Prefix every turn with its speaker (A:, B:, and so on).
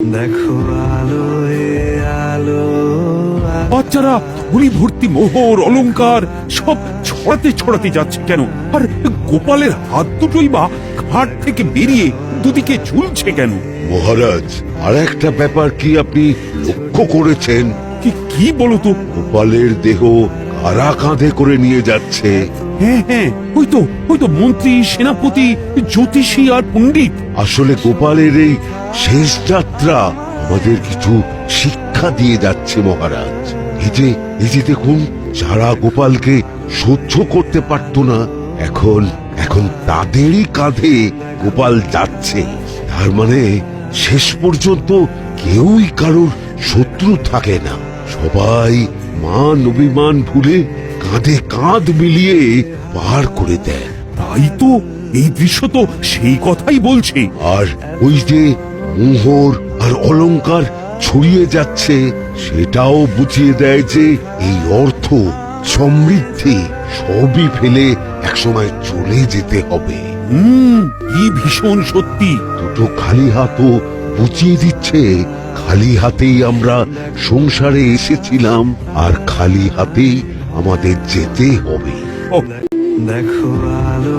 A: দেখো আলো আলো।
B: বাচ্চারা ঝুড়ি ভর্তি মোহর অলংকার সব ছড়াতে ছড়াতে যাচ্ছে কেন? আর গোপালের হাত দুটোই বা ঘাট থেকে বেরিয়ে দুদিকে ঝুলছে কেন?
C: মহারাজ, আর একটা ব্যাপার কি আপনি লক্ষ্য করেছেন?
B: কি বলো তো?
C: গোপালের দেহ কারা কাঁধে করে নিয়ে যাচ্ছে?
B: হ্যাঁ হ্যাঁ, ওই তো মন্ত্রী, সেনাপতি, জ্যোতিষী আর পণ্ডিত।
C: আসলে গোপালের এই শেষ যাত্রা আমাদের কিছু শিক্ষা দিয়ে যাচ্ছে মহারাজ। এই যে দেখুন, যারা গোপালকে সহ্য করতে পারত না, এখন এখন তাদেরই কাঁধে গোপাল যাচ্ছে। তার মানে শেষ পর্যন্ত কেউই কারোর শত্রু থাকে না, সবাই মান অভিমান ভুলে কাঁধে কাঁধ মিলিয়ে পার করে দেয়।
B: তাই তো, এই দৃশ্য তো সেই কথাই বলছে।
C: আর ওই যে মোহর আর অলংকার ছড়িয়ে যাচ্ছে, সেটাও বুঝিয়ে দেয় যে এই অর্থ, সমৃদ্ধি সবই ফেলে একসময় চলে যেতে হবে।
B: কি ভীষণ সত্যি।
C: দুটো খালি হাতও বুঝিয়ে দিচ্ছে, খালি হাতেই আমরা সংসারে এসেছিলাম, আর খালি হাতেই আমাদের যেতে হবে।
B: ও,
A: দেখো আলো